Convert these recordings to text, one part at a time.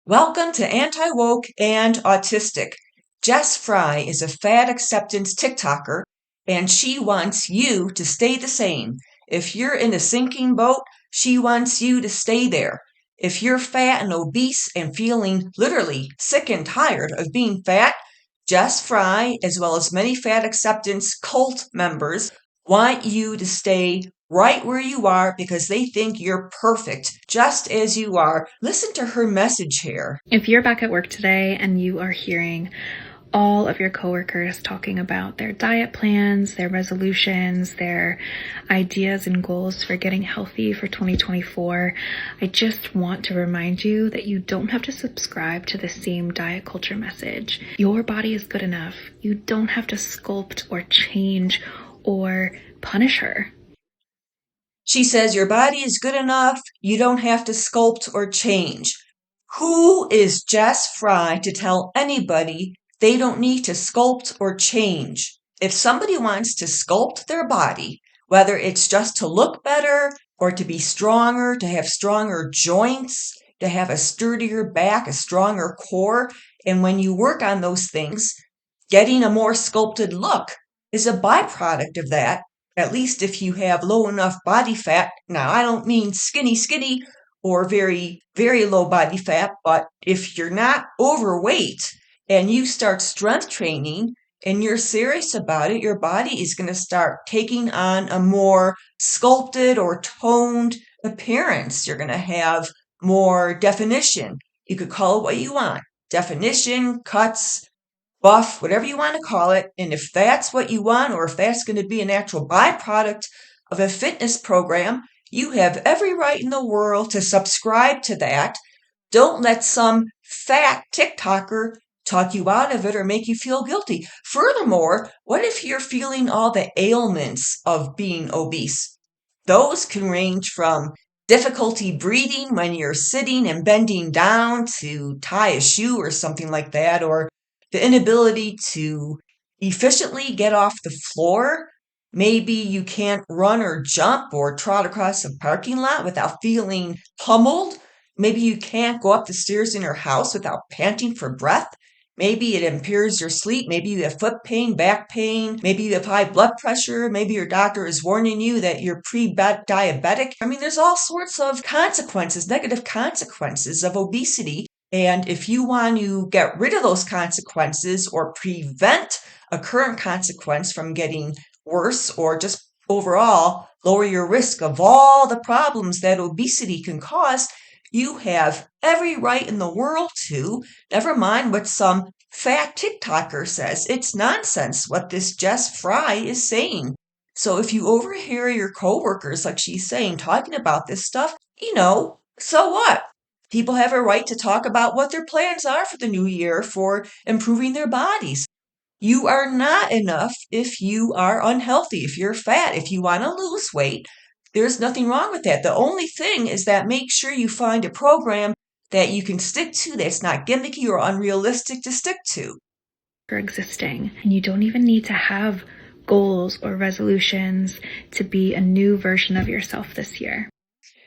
Welcome to Anti-Woke and Autistic. Jess Fry is a fat acceptance TikToker, and she wants you to stay the same. If you're in a sinking boat, she wants you to stay there. If you're fat and obese and feeling literally sick and tired of being fat, Jess Fry, as well as many fat acceptance cult members, want you to stay right where you are because they think you're perfect just as you are. Listen to her message here. If you're back at work today and you are hearing all of your coworkers talking about their diet plans, their resolutions, their ideas and goals for getting healthy for 2024, I just want to remind you that you don't have to subscribe to the same diet culture message. Your body is good enough. You don't have to sculpt or change or punish her. She says your body is good enough. You don't have to sculpt or change. Who is Jess Fry to tell anybody they don't need to sculpt or change? If somebody wants to sculpt their body, whether it's just to look better or to be stronger, to have stronger joints, to have a sturdier back, a stronger core, and when you work on those things, getting a more sculpted look is a byproduct of that. At least if you have low enough body fat. Now, I don't mean skinny or very, very low body fat, but if you're not overweight and you start strength training and you're serious about it, your body is going to start taking on a more sculpted or toned appearance. You're going to have more definition. You could call it what you want. Definition, cuts, buff, whatever you want to call it. And if that's what you want, or if that's going to be an actual byproduct of a fitness program, you have every right in the world to subscribe to that. Don't let some fat TikToker talk you out of it or make you feel guilty. Furthermore, what if you're feeling all the ailments of being obese? Those can range from difficulty breathing when you're sitting and bending down to tie a shoe or something like that, or the inability to efficiently get off the floor. Maybe you can't run or jump or trot across a parking lot without feeling pummeled. Maybe you can't go up the stairs in your house without panting for breath. Maybe it impairs your sleep. Maybe you have foot pain, back pain. Maybe you have high blood pressure. Maybe your doctor is warning you that you're pre-diabetic. I mean, there's all sorts of consequences, negative consequences of obesity. And if you want to get rid of those consequences or prevent a current consequence from getting worse, or just overall lower your risk of all the problems that obesity can cause, you have every right in the world to. Never mind what some fat TikToker says. It's nonsense what this Jess Fry is saying. So if you overhear your coworkers, like she's saying, talking about this stuff, so what? People have a right to talk about what their plans are for the new year for improving their bodies. You are not enough if you are unhealthy, if you're fat, if you want to lose weight. There's nothing wrong with that. The only thing is that make sure you find a program that you can stick to that's not gimmicky or unrealistic to stick to. For existing, and you don't even need to have goals or resolutions to be a new version of yourself this year.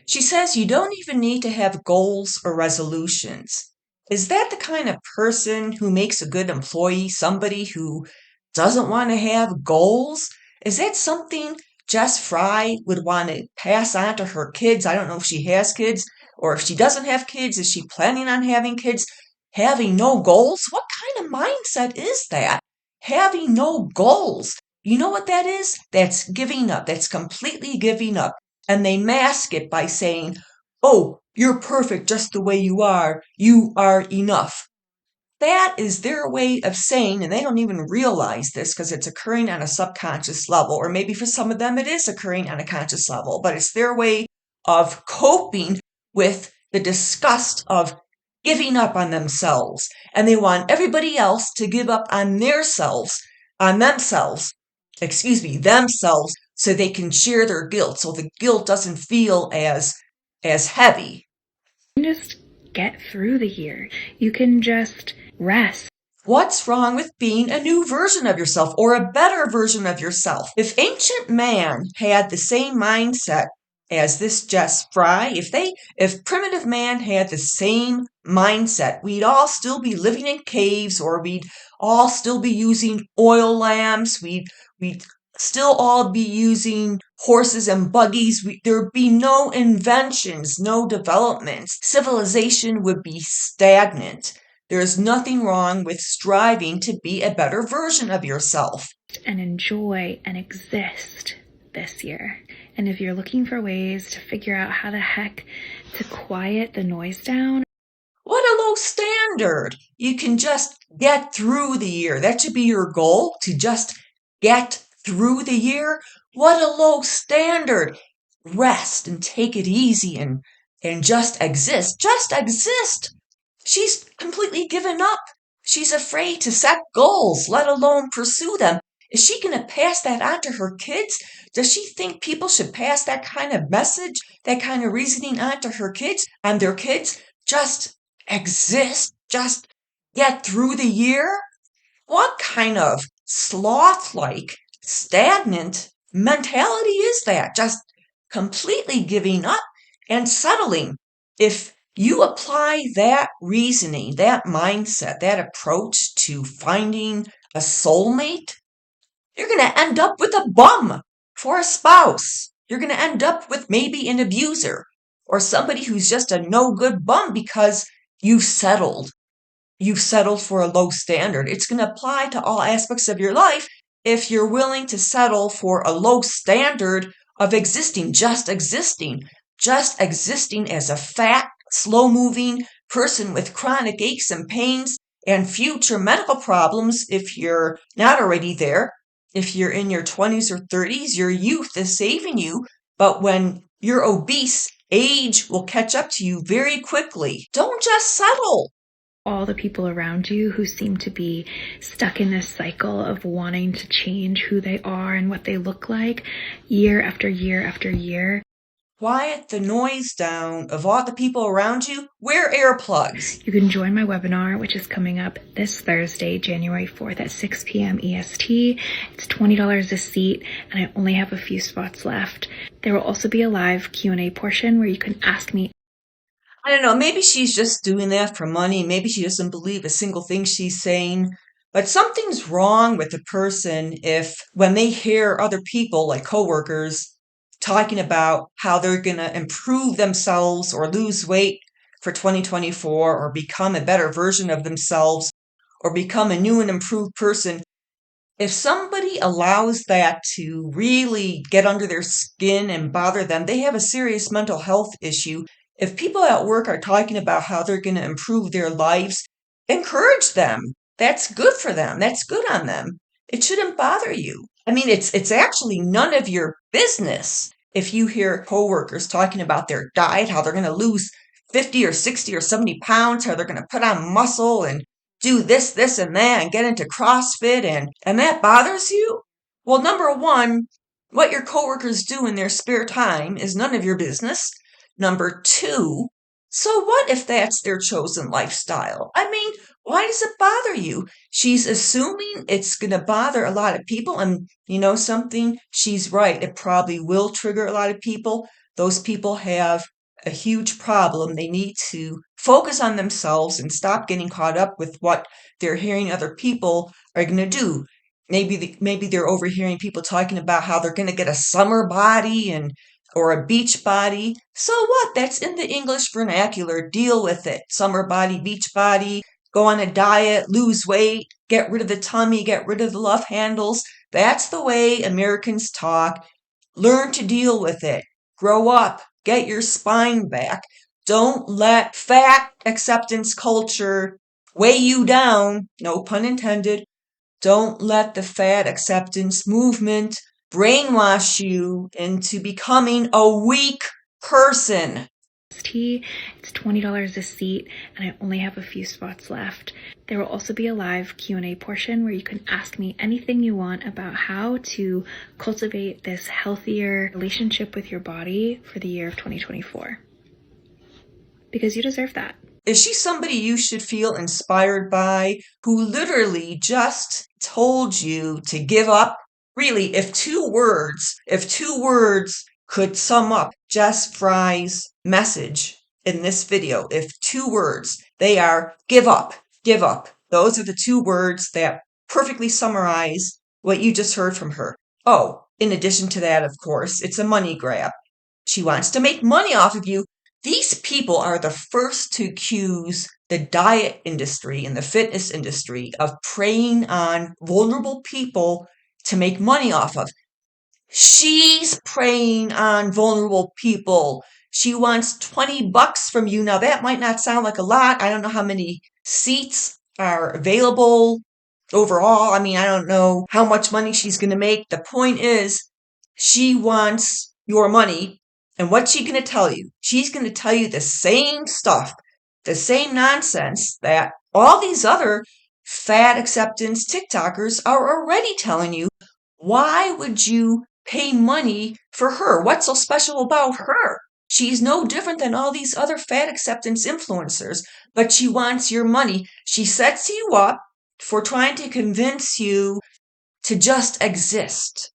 She says you don't even need to have goals or resolutions. Is that the kind of person who makes a good employee, somebody who doesn't want to have goals? Is that something Jess Fry would want to pass on to her kids? I don't know if she has kids, or if she doesn't have kids, is she planning on having kids? Having no goals? What kind of mindset is that? Having no goals. You know what that is? That's giving up. That's completely giving up. And they mask it by saying, oh, you're perfect just the way you are. You are enough. That is their way of saying, and they don't even realize this because it's occurring on a subconscious level, or maybe for some of them it is occurring on a conscious level, but it's their way of coping with the disgust of giving up on themselves. And they want everybody else to give up on themselves, themselves, so they can share their guilt, so the guilt doesn't feel as heavy. Just get through the year. You can just rest. What's wrong with being a new version of yourself or a better version of yourself? If ancient man had the same mindset as this Jess Fry. If primitive man had the same mindset, we'd all still be living in caves, or we'd all still be using oil lamps. We'd still all be using horses and buggies. There'd be no inventions, no developments. Civilization would be stagnant. There's nothing wrong with striving to be a better version of yourself. And enjoy and exist this year. And if you're looking for ways to figure out how the heck to quiet the noise down, what a low standard. You can just get through the year. That should be your goal, to just get through the year. What a low standard. Rest and take it easy and just exist. Just exist. She's completely given up. She's afraid to set goals, let alone pursue them. Is she going to pass that on to her kids? Does she think people should pass that kind of message, that kind of reasoning on to her kids and their kids? Just exist? Just get through the year? What kind of sloth-like, stagnant mentality is that? Just completely giving up and settling. If you apply that reasoning, that mindset, that approach to finding a soulmate, you're going to end up with a bum for a spouse. You're going to end up with maybe an abuser or somebody who's just a no good bum because you've settled. You've settled for a low standard. It's going to apply to all aspects of your life if you're willing to settle for a low standard of existing as a fat, slow-moving person with chronic aches and pains and future medical problems if you're not already there. If you're in your 20s or 30s, your youth is saving you, but when you're obese, age will catch up to you very quickly. Don't just settle. all the people around you who seem to be stuck in this cycle of wanting to change who they are and what they look like year after year after year. Quiet the noise down of all the people around you. Wear earplugs. You can join my webinar, which is coming up this Thursday, January 4th at 6 p.m. EST. It's $20 a seat, and I only have a few spots left. There will also be a live Q&A portion where you can ask me. I don't know, maybe she's just doing that for money. Maybe she doesn't believe a single thing she's saying. But something's wrong with a person if, when they hear other people, like coworkers, talking about how they're going to improve themselves or lose weight for 2024 or become a better version of themselves or become a new and improved person, if somebody allows that to really get under their skin and bother them, they have a serious mental health issue. If people at work are talking about how they're going to improve their lives, encourage them. That's good for them. That's good on them. It shouldn't bother you. I mean, it's actually none of your business if you hear coworkers talking about their diet, how they're going to lose 50 or 60 or 70 pounds, how they're going to put on muscle and do this, this, and that, and get into CrossFit, and that bothers you? Well, number one, what your coworkers do in their spare time is none of your business. Number two, so what if that's their chosen lifestyle? I mean, why does it bother you? She's assuming it's going to bother a lot of people. And you know something? She's right. It probably will trigger a lot of people. Those people have a huge problem. They need to focus on themselves and stop getting caught up with what they're hearing other people are going to do. Maybe they're overhearing people talking about how they're going to get a summer body or a beach body. So what? That's in the English vernacular. Deal with it. Summer body, beach body, go on a diet, lose weight, get rid of the tummy, get rid of the love handles. That's the way Americans talk. Learn to deal with it. Grow up. Get your spine back. Don't let fat acceptance culture weigh you down. No pun intended. Don't let the fat acceptance movement brainwash you into becoming a weak person. It's $20 a seat, and I only have a few spots left. There will also be a live Q&A portion where you can ask me anything you want about how to cultivate this healthier relationship with your body for the year of 2024. Because you deserve that. Is she somebody you should feel inspired by, who literally just told you to give up? Really, if two words could sum up Jess Fry's message in this video, if 2 words, they are give up, give up. Those are the 2 words that perfectly summarize what you just heard from her. Oh, in addition to that, of course, it's a money grab. She wants to make money off of you. These people are the first to accuse the diet industry and the fitness industry of preying on vulnerable people to make money off of. She's preying on vulnerable people. She wants $20 from you. Now, that might not sound like a lot. I don't know how many seats are available overall. I mean, I don't know how much money she's going to make. The point is, she wants your money. And what's she going to tell you? She's going to tell you the same stuff, the same nonsense that all these other fat acceptance TikTokers are already telling you. Why would you pay money for her? What's so special about her? She's no different than all these other fat acceptance influencers, but she wants your money. She sets you up for trying to convince you to just exist.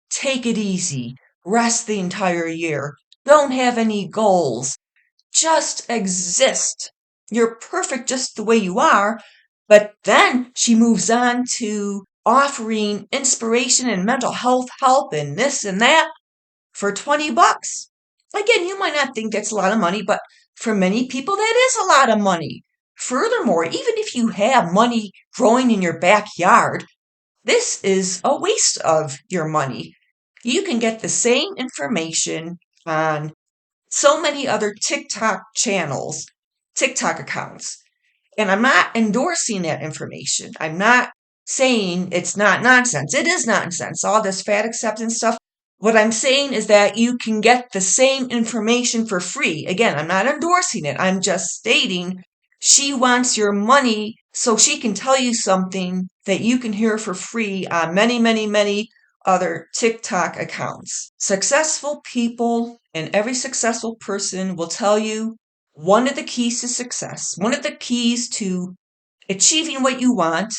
Take it easy. Rest the entire year. Don't have any goals. Just exist. You're perfect just the way you are. But then she moves on to offering inspiration and mental health help and this and that for $20. Again, you might not think that's a lot of money, but for many people, that is a lot of money. Furthermore, even if you have money growing in your backyard, this is a waste of your money. You can get the same information on so many other TikTok channels, TikTok accounts. And I'm not endorsing that information. I'm not saying it's not nonsense. It is nonsense, all this fat acceptance stuff. What I'm saying is that you can get the same information for free. Again, I'm not endorsing it. I'm just stating she wants your money so she can tell you something that you can hear for free on many, many, many other TikTok accounts. Successful people and every successful person will tell you one of the keys to success, one of the keys to achieving what you want,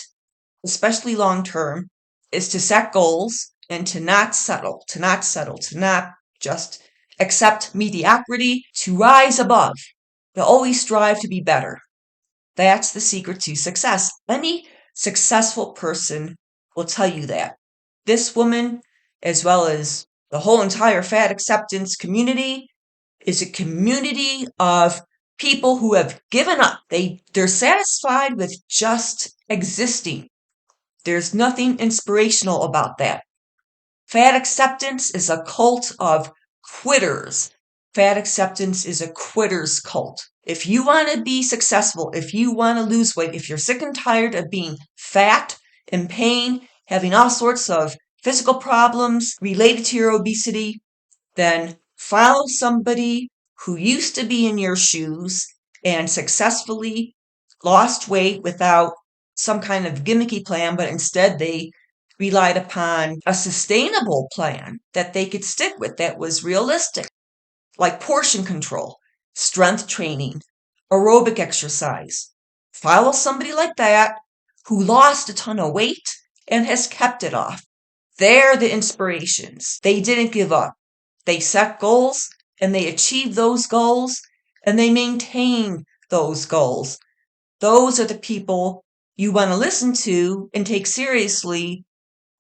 especially long term, is to set goals and to not settle, to not just accept mediocrity, to rise above, to always strive to be better. That's the secret to success. Any successful person will tell you that. This woman, as well as the whole entire fat acceptance community, is a community of people who have given up. They're satisfied with just existing. There's nothing inspirational about that. Fat acceptance is a cult of quitters. Fat acceptance is a quitters cult. If you want to be successful, if you want to lose weight, if you're sick and tired of being fat, in pain, having all sorts of physical problems related to your obesity, then follow somebody who used to be in your shoes and successfully lost weight without some kind of gimmicky plan, but instead they relied upon a sustainable plan that they could stick with that was realistic, like portion control, strength training, aerobic exercise. Follow somebody like that who lost a ton of weight and has kept it off. They're the inspirations. They didn't give up. They set goals and they achieved those goals and they maintained those goals. Those are the people you want to listen to and take seriously,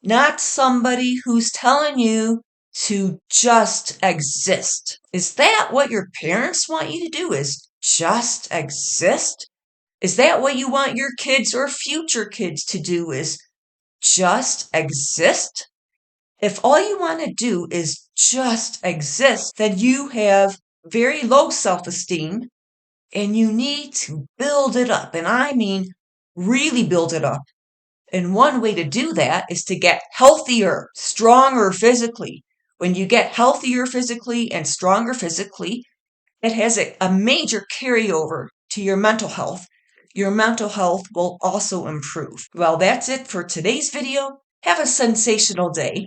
not somebody who's telling you to just exist. Is that what your parents want you to do, is just exist? Is that what you want your kids or future kids to do, is just exist? If all you want to do is just exist, then you have very low self-esteem and you need to build it up. And I mean, really build it up. And one way to do that is to get healthier, stronger physically. When you get healthier physically and stronger physically, it has a major carryover to your mental health. Your mental health will also improve. Well, that's it for today's video. Have a sensational day.